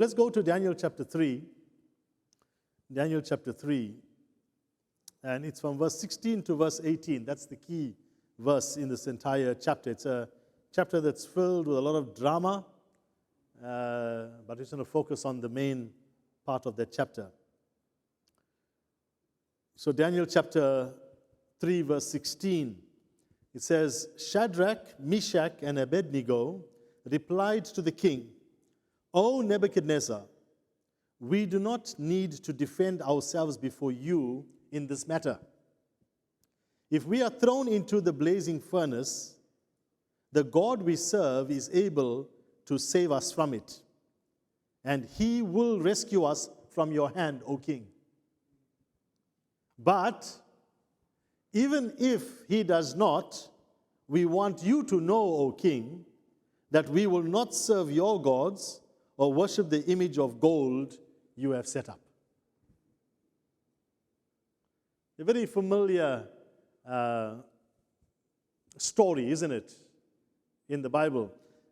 Let's go to Daniel chapter 3. Daniel chapter 3. And it's from verse 16 to verse 18. That's the key verse in this entire chapter. It's a chapter that's filled with a lot of drama, but it's going to focus on the main part of that chapter. So Daniel chapter 3, verse 16, it says, Shadrach, Meshach, and Abednego replied to the king, O Nebuchadnezzar, we do not need to defend ourselves before you in this matter. If we are thrown into the blazing furnace, the God we serve is able to save us from it, and he will rescue us from your hand, O king. But even if he does not, we want you to know, O king, that we will not serve your gods or worship the image of gold you have set up. A very familiar story, isn't it, in the Bible?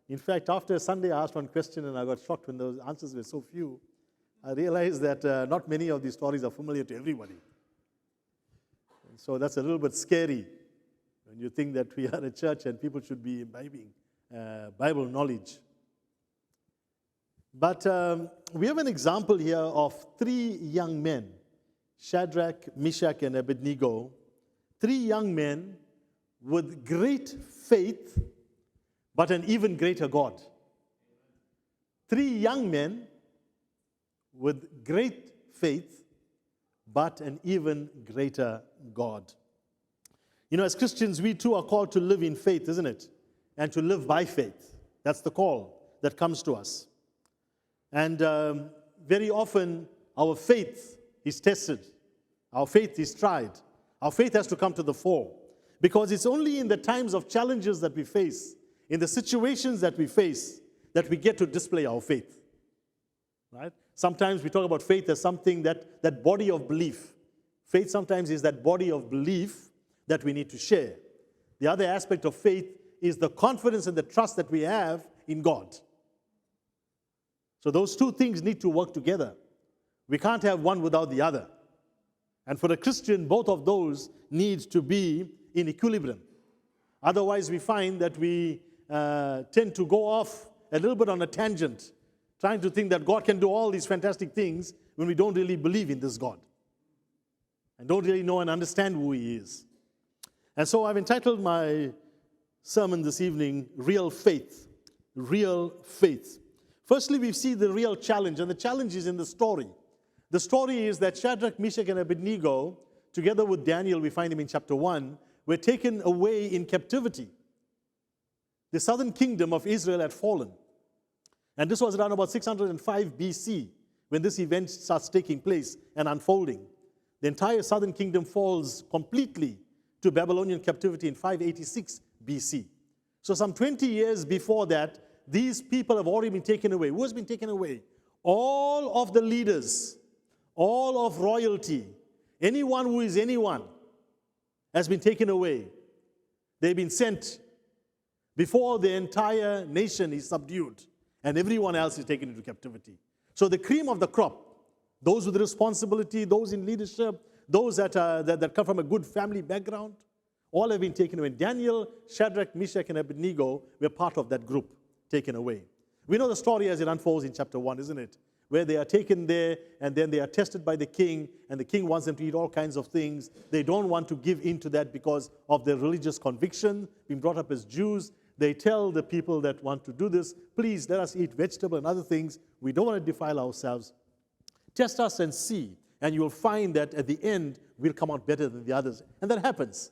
In fact, after Sunday, I asked one question and I got shocked when those answers were so few. I realized that not many of these stories are familiar to everybody. And so that's a little bit scary when you think that we are a church and people should be imbibing Bible knowledge. But we have an example here of three young men, Shadrach, Meshach, and Abednego, three young men with great faith, but an even greater God. Three young men with great faith, but an even greater God. You know, as Christians, we too are called to live in faith, isn't it? And to live by faith. That's the call that comes to us. And very often, our faith is tested. Our faith is tried. Our faith has to come to the fore. Because it's only in the times of challenges that we face, in the situations that we face, that we get to display our faith. Right? Sometimes we talk about faith as something that body of belief. Faith sometimes is that body of belief that we need to share. The other aspect of faith is the confidence and the trust that we have in God. So those two things need to work together. We can't have one without the other. And for a Christian, both of those need to be in equilibrium. Otherwise, we find that we tend to go off a little bit on a tangent, trying to think that God can do all these fantastic things when we don't really believe in this God and don't really know and understand who he is. And so I've entitled my sermon this evening, Real Faith. Real Faith. Firstly, we see the real challenge, and the challenge is in the story. The story is that Shadrach, Meshach, and Abednego, together with Daniel, we find him in chapter 1, were taken away in captivity. The southern kingdom of Israel had fallen. And this was around about 605 BC when this event starts taking place and unfolding. The entire southern kingdom falls completely to Babylonian captivity in 586 BC. So some 20 years before that, these people have already been taken away. Who has been taken away? All of the leaders, all of royalty, anyone who is anyone has been taken away. They've been sent before the entire nation is subdued and everyone else is taken into captivity. So the cream of the crop, those with responsibility, those in leadership, those that come from a good family background, all have been taken away. Daniel, Shadrach, Meshach, and Abednego were part of that group taken away. We know the story as it unfolds in chapter 1, isn't it? Where they are taken there, and then they are tested by the king, and the king wants them to eat all kinds of things. They don't want to give in to that because of their religious conviction, being brought up as Jews. They tell the people that want to do this, please let us eat vegetable and other things. We don't want to defile ourselves. Test us and see, and you will find that at the end, we'll come out better than the others. And that happens.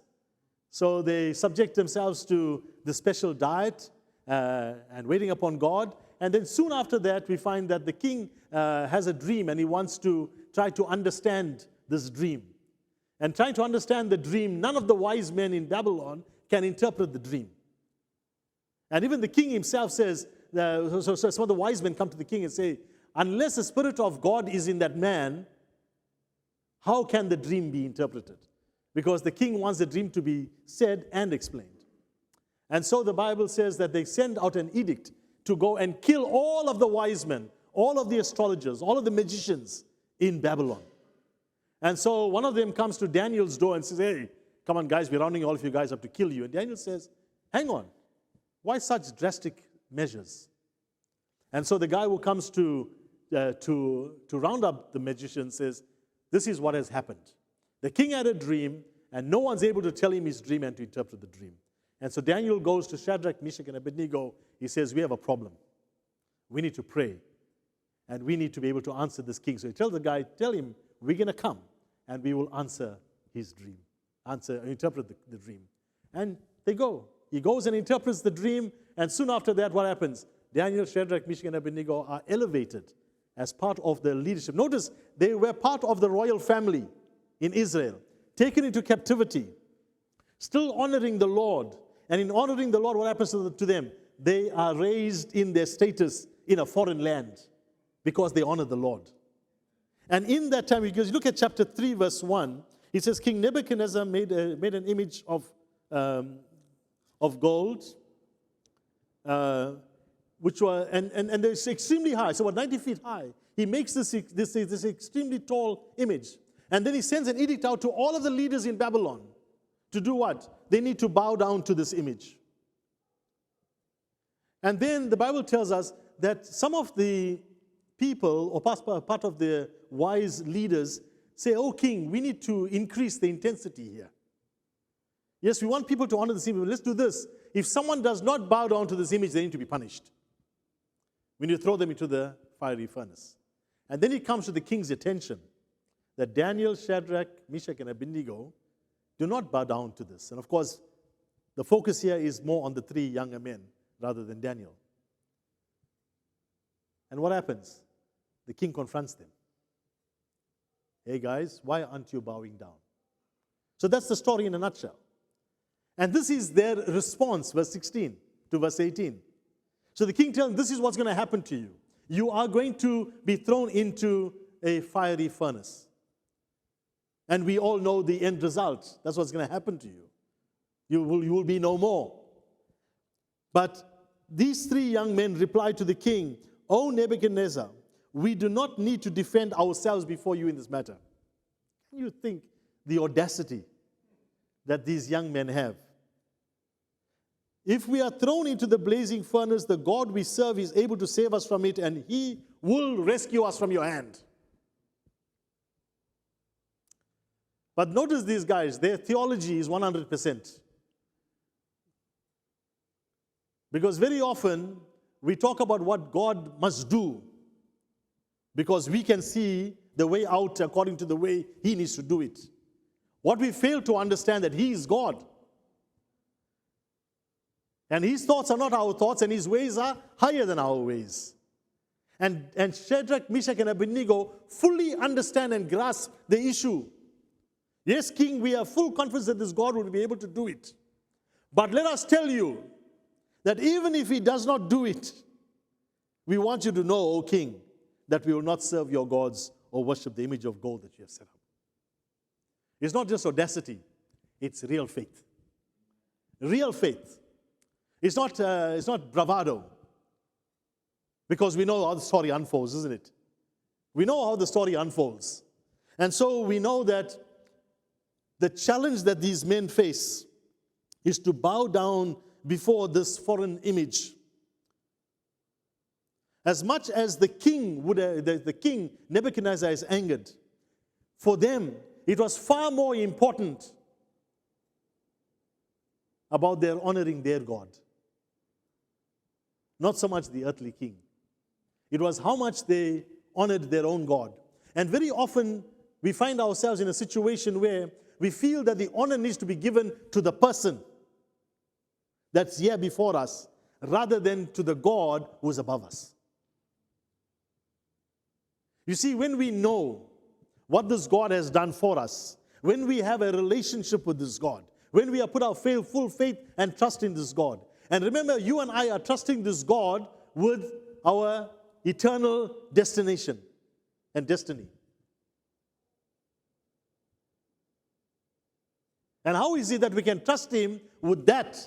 So they subject themselves to the special diet and waiting upon God. And then soon after that, we find that the king has a dream, and he wants to try to understand this dream. And trying to understand the dream, none of the wise men in Babylon can interpret the dream. And even the king himself says, so some of the wise men come to the king and say, unless the Spirit of God is in that man, how can the dream be interpreted? Because the king wants the dream to be said and explained. And so the Bible says that they send out an edict to go and kill all of the wise men, all of the astrologers, all of the magicians in Babylon. And so one of them comes to Daniel's door and says, hey, come on guys, we're rounding all of you guys up to kill you. And Daniel says, hang on, why such drastic measures? And so the guy who comes to round up the magician says, this is what has happened. The king had a dream, and no one's able to tell him his dream and to interpret the dream. And so Daniel goes to Shadrach, Meshach, and Abednego. He says, we have a problem. We need to pray, and we need to be able to answer this king. So he tells the guy, tell him, we're going to come, and we will answer his dream, interpret the dream. And they go. He goes and interprets the dream, and soon after that, what happens? Daniel, Shadrach, Meshach, and Abednego are elevated as part of the leadership. Notice, they were part of the royal family in Israel, taken into captivity, still honoring the Lord. And in honoring the Lord, what happens to them? They are raised in their status in a foreign land because they honor the Lord. And in that time, because you look at chapter 3, verse 1, it says, King Nebuchadnezzar made an image of gold, which were, and it's extremely high, so about 90 feet high. He makes this extremely tall image. And then he sends an edict out to all of the leaders in Babylon to do what? They need to bow down to this image. And then the Bible tells us that some of the people, or part of the wise leaders, say, oh, king, we need to increase the intensity here. Yes, we want people to honor this image, but let's do this. If someone does not bow down to this image, they need to be punished. We need to throw them into the fiery furnace. And then it comes to the king's attention that Daniel, Shadrach, Meshach, and Abednego do not bow down to this. And of course, the focus here is more on the three younger men rather than Daniel. And what happens? The king confronts them. Hey guys, why aren't you bowing down? So that's the story in a nutshell. And this is their response, verse 16 to verse 18. So the king tells them, this is what's going to happen to you. You are going to be thrown into a fiery furnace. And we all know the end result. That's what's going to happen to you. You will be no more. But these three young men replied to the king, O Nebuchadnezzar, we do not need to defend ourselves before you in this matter. Can you think the audacity that these young men have? If we are thrown into the blazing furnace, the God we serve is able to save us from it, and he will rescue us from your hand. But notice these guys, their theology is 100%. Because very often, we talk about what God must do because we can see the way out according to the way he needs to do it. What we fail to understand that he is God. And his thoughts are not our thoughts, and his ways are higher than our ways. And Shadrach, Meshach, and Abednego fully understand and grasp the issue. Yes, King, we have full confidence that this God will be able to do it. But let us tell you that even if he does not do it, we want you to know, O King, that we will not serve your gods or worship the image of gold that you have set up. It's not just audacity, it's real faith. Real faith. It's not bravado. Because we know how the story unfolds, isn't it? We know how the story unfolds. And so we know that the challenge that these men face is to bow down before this foreign image. As much as the king Nebuchadnezzar is angered, for them it was far more important about their honoring their God. Not so much the earthly king. It was how much they honored their own God. And very often we find ourselves in a situation where we feel that the honor needs to be given to the person that's here before us rather than to the God who is above us. You see, when we know what this God has done for us, when we have a relationship with this God, when we have put our full faith and trust in this God, and remember, you and I are trusting this God with our eternal destination and destiny. And how is it that we can trust him with that,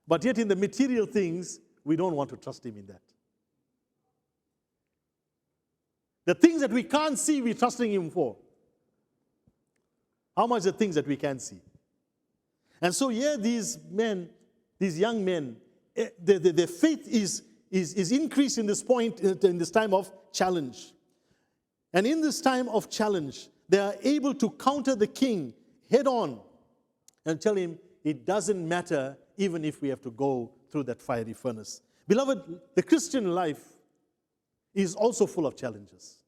but yet in the material things, we don't want to trust him in that? The things that we can't see, we're trusting Him for. How much the things that we can see? And so here these men, these young men, their faith is increased in this point, in this time of challenge. And in this time of challenge, they are able to counter the king head on and tell him, it doesn't matter even if we have to go through that fiery furnace. Beloved, the Christian life is also full of challenges.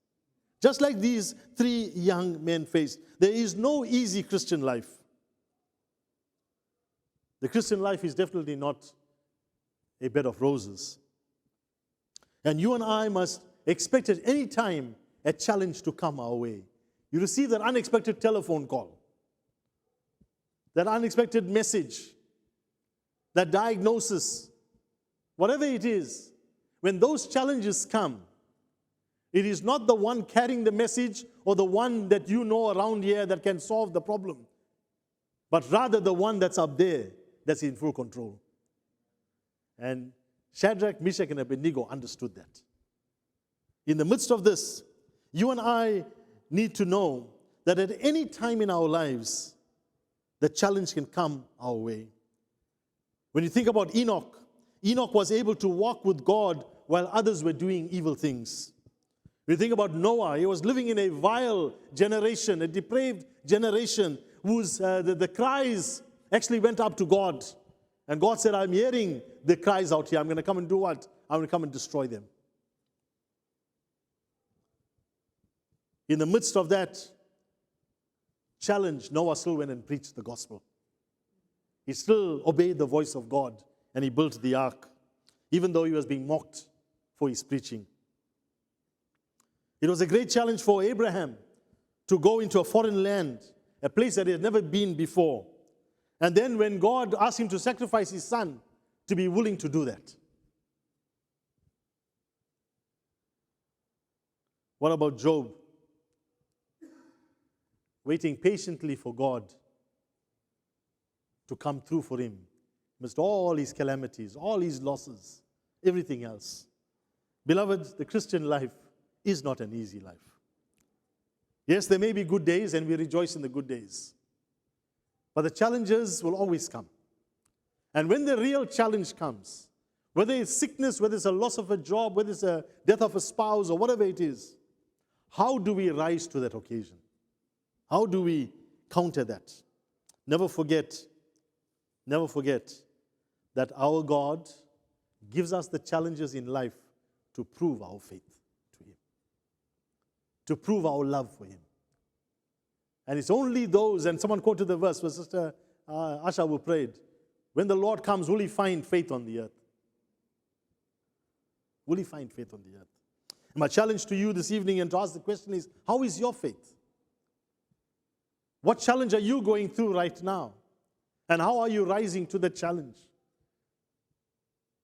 Just like these three young men faced, there is no easy Christian life. The Christian life is definitely not a bed of roses. And you and I must expect at any time a challenge to come our way. You receive that unexpected telephone call, that unexpected message, that diagnosis, whatever it is. When those challenges come, it is not the one carrying the message or the one that you know around here that can solve the problem, but rather the one that's up there that's in full control. And Shadrach, Meshach, and Abednego understood that. In the midst of this, you and I need to know that at any time in our lives, the challenge can come our way. When you think about Enoch, Enoch was able to walk with God while others were doing evil things. When you think about Noah, he was living in a vile generation, a depraved generation, whose the cries actually went up to God. And God said, I'm hearing the cries out here. I'm going to come and do what? I'm going to come and destroy them. In the midst of that challenge, Noah still went and preached the gospel. He still obeyed the voice of God, and he built the ark, even though he was being mocked for his preaching. It was a great challenge for Abraham to go into a foreign land, a place that he had never been before. And then when God asked him to sacrifice his son, to be willing to do that. What about Job? Waiting patiently for God to come through for him amidst all his calamities, all his losses, everything else. Beloved, the Christian life is not an easy life. Yes, there may be good days, and we rejoice in the good days. But the challenges will always come. And when the real challenge comes, whether it's sickness, whether it's a loss of a job, whether it's a death of a spouse, or whatever it is, how do we rise to that occasion? How do we counter that? Never forget that our God gives us the challenges in life to prove our faith to Him, to prove our love for Him. And it's only those, and someone quoted the verse where Sister Asha will prayed, when the Lord comes, will He find faith on the earth? Will He find faith on the earth? And my challenge to you this evening and to ask the question is, how is your faith? What challenge are you going through right now? And how are you rising to the challenge?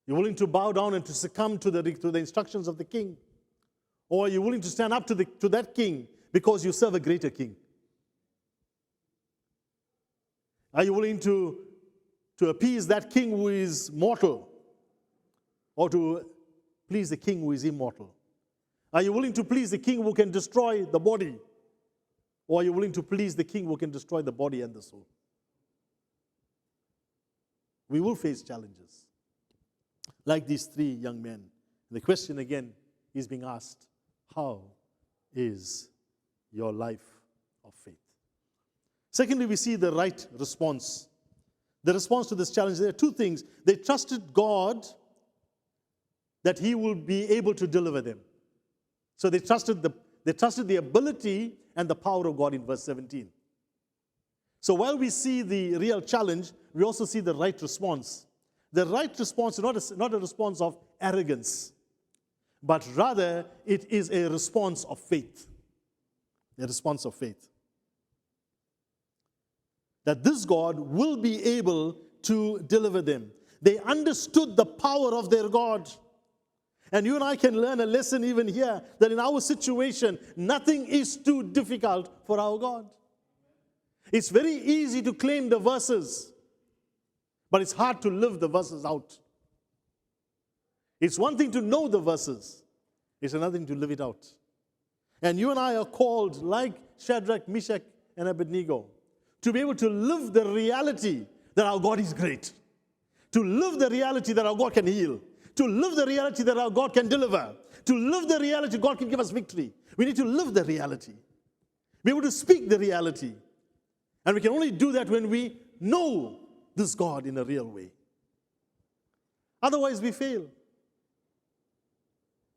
You're willing to bow down and to succumb to the instructions of the king? Or are you willing to stand up to that king because you serve a greater king? Are you willing to appease that king who is mortal, or to please the king who is immortal? Are you willing to please the king who can destroy the body, or are you willing to please the king who can destroy the body and the soul? We will face challenges like these three young men. The question again is being asked, how is your life of faith? Secondly, we see the right response. The response to this challenge, there are two things. They trusted God that He will be able to deliver them. So they trusted the ability and the power of God in verse 17. So while we see the real challenge, we also see the right response. The right response is not a response of arrogance, but rather it is a response of faith. A response of faith. That this God will be able to deliver them. They understood the power of their God. And you and I can learn a lesson even here, that in our situation, nothing is too difficult for our God. It's very easy to claim the verses, but it's hard to live the verses out. It's one thing to know the verses, it's another thing to live it out. And you and I are called, like Shadrach, Meshach, and Abednego, to be able to live the reality that our God is great. To live the reality that our God can heal. To live the reality that our God can deliver. To live the reality God can give us victory. We need to live the reality. Be able to speak the reality. And we can only do that when we know this God in a real way. Otherwise, we fail.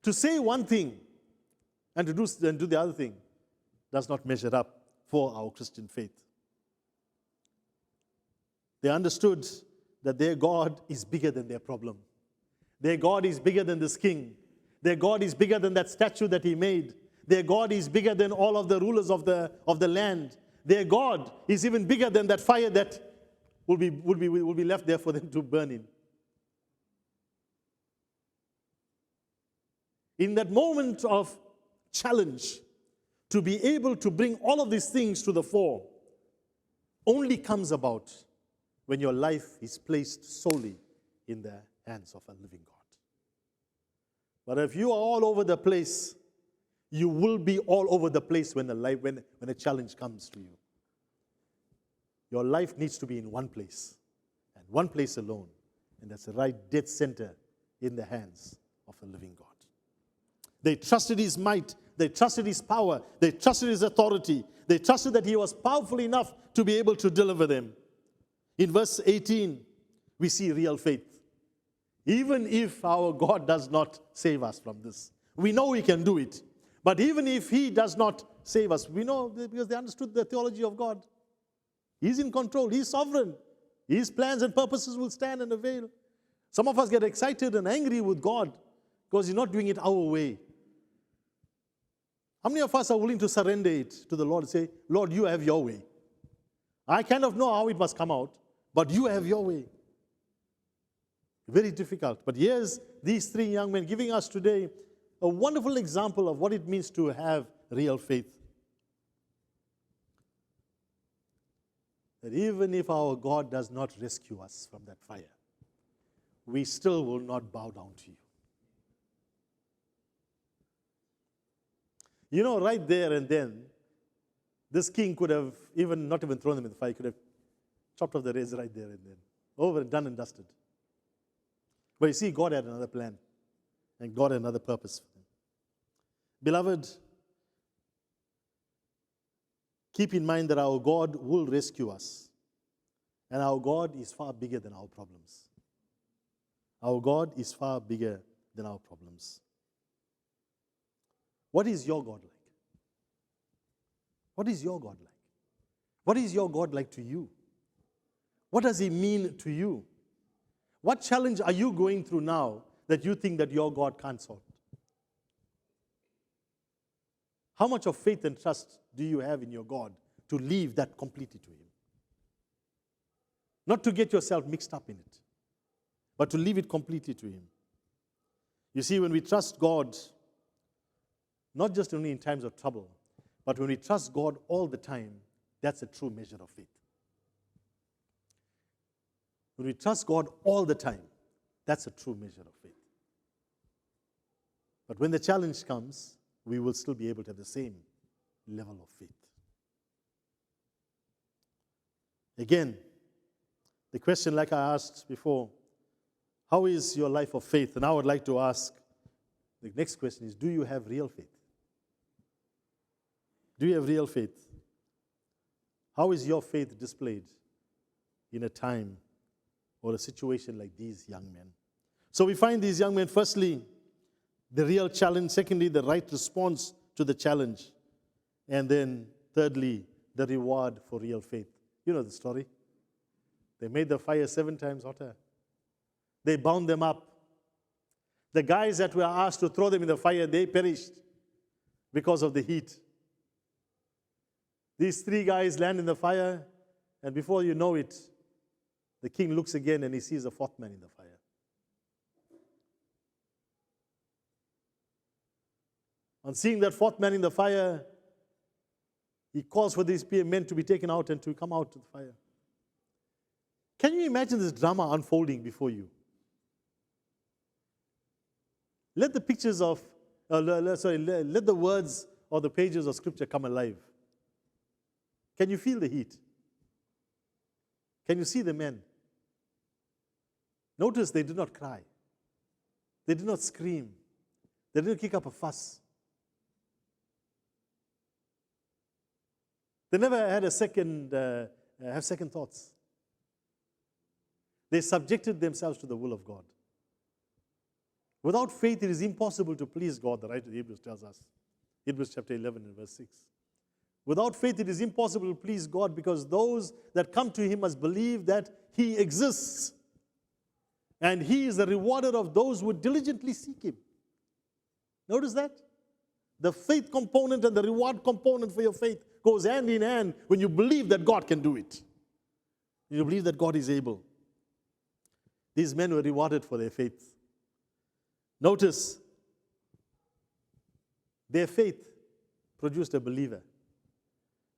To say one thing and to do the other thing does not measure up for our Christian faith. They understood that their God is bigger than their problem. Their God is bigger than this king. Their God is bigger than that statue that he made. Their God is bigger than all of the rulers of the land. Their God is even bigger than that fire that will be left there for them to burn in. In that moment of challenge, to be able to bring all of these things to the fore only comes about when your life is placed solely in the hands of a living God. But if you are all over the place, you will be all over the place when a challenge comes to you. Your life needs to be in one place, and one place alone, and that's the right dead center in the hands of a living God. They trusted his might, they trusted his power, they trusted his authority, they trusted that he was powerful enough to be able to deliver them. In verse 18, we see real faith. Even if our God does not save us from this, we know he can do it. But even if he does not save us, we know because they understood the theology of God. He's in control, he's sovereign. His plans and purposes will stand and avail. Some of us get excited and angry with God because he's not doing it our way. How many of us are willing to surrender it to the Lord and say, Lord, you have your way. I kind of know how it must come out, but you have your way. Very difficult. But here's these three young men giving us today a wonderful example of what it means to have real faith. That even if our God does not rescue us from that fire, we still will not bow down to you. You know, right there and then, this king could have not even thrown them in the fire. He could have chopped off the heads right there and then. Over and done and dusted. But you see, God had another plan. And God had another purpose for them. Beloved, keep in mind that our God will rescue us. And our God is far bigger than our problems. Our God is far bigger than our problems. What is your God like? What is your God like? What is your God like to you? What does he mean to you? What challenge are you going through now that you think that your God can't solve? How much of faith and trust do you have in your God to leave that completely to him? Not to get yourself mixed up in it, but to leave it completely to him. You see, when we trust God, not just only in times of trouble, but when we trust God all the time, that's a true measure of faith. When we trust God all the time, that's a true measure of faith. But when the challenge comes, we will still be able to have the same level of faith. Again, the question like I asked before, how is your life of faith? And I would like to ask, the next question is, do you have real faith? Do you have real faith? How is your faith displayed in a time or a situation like these young men? So we find these young men, firstly, the real challenge. Secondly, the right response to the challenge. And then, thirdly, the reward for real faith. You know the story. They made the fire 7 times hotter. They bound them up. The guys that were asked to throw them in the fire, they perished because of the heat. These 3 guys land in the fire, and before you know it, the king looks again and he sees a 4th man in the fire. On seeing that 4th man in the fire, he calls for these men to be taken out and to come out to the fire. Can you imagine this drama unfolding before you? Let the pictures of, let the words or the pages of Scripture come alive. Can you feel the heat? Can you see the men? Notice they did not cry. They did not scream. They didn't kick up a fuss. They never had have second thoughts. They subjected themselves to the will of God. Without faith, it is impossible to please God, the writer of Hebrews tells us. Hebrews chapter 11 and verse 6. Without faith, it is impossible to please God because those that come to Him must believe that He exists. And He is the rewarder of those who diligently seek Him. Notice that? The faith component and the reward component for your faith goes hand in hand when you believe that God can do it. You believe that God is able. These men were rewarded for their faith. Notice, their faith produced a believer.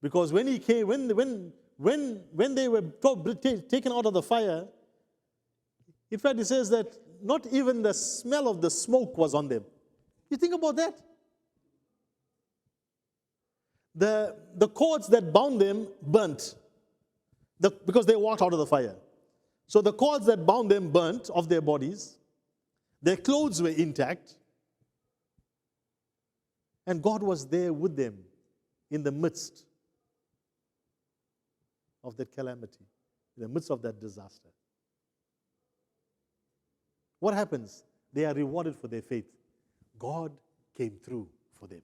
Because when he came, when they were taken out of the fire, in fact, it says that not even the smell of the smoke was on them. You think about that? The cords that bound them burnt because they walked out of the fire. So the cords that bound them burnt off their bodies. Their clothes were intact. And God was there with them in the midst of that calamity, in the midst of that disaster. What happens? They are rewarded for their faith. God came through for them.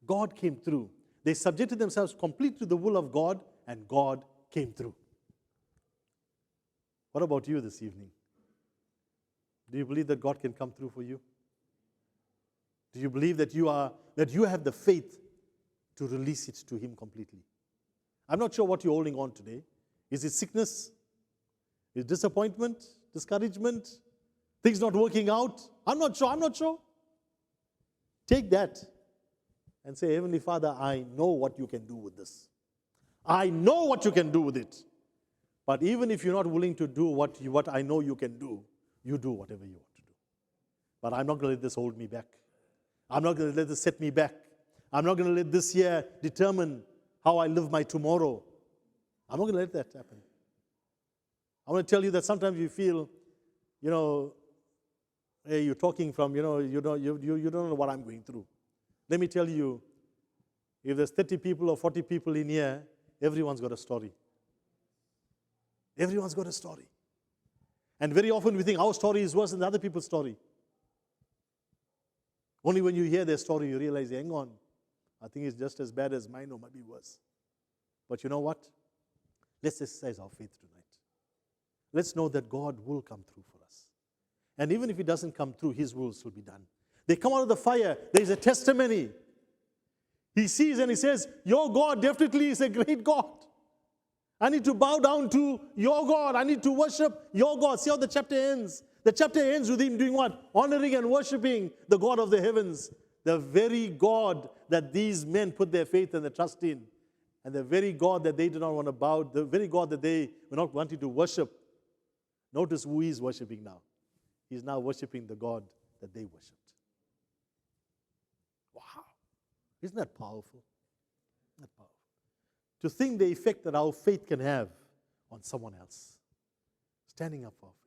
God came through. They subjected themselves completely to the will of God, and God came through. What about you this evening? Do you believe that God can come through for you? Do you believe that you have the faith to release it to Him completely? I'm not sure what you're holding on today. Is it sickness? Is it disappointment? Discouragement? Things not working out? I'm not sure. Take that and say, Heavenly Father, I know what you can do with this. I know what you can do with it. But even if you're not willing to do what I know you can do, you do whatever you want to do. But I'm not going to let this hold me back. I'm not going to let this set me back. I'm not going to let this year determine how I live my tomorrow. I'm not going to let that happen. I want to tell you that sometimes you feel, hey, you're talking from, you don't know what I'm going through. Let me tell you, if there's 30 people or 40 people in here, everyone's got a story. Everyone's got a story. And very often we think our story is worse than the other people's story. Only when you hear their story, you realize, hang on, I think it's just as bad as mine or maybe worse. But you know what? Let's exercise our faith tonight. Let's know that God will come through for us. And even if He doesn't come through, His will will be done. They come out of the fire. There's a testimony. He sees and he says, your God definitely is a great God. I need to bow down to your God. I need to worship your God. See how the chapter ends. The chapter ends with him doing what? Honoring and worshiping the God of the heavens. The very God that these men put their faith and their trust in. And the very God that they did not want to bow, the very God that they were not wanting to worship. Notice who he is worshiping now. He's now worshiping the God that they worshipped. Wow. Isn't that powerful? Isn't that powerful? To think the effect that our faith can have on someone else. Standing up for our faith.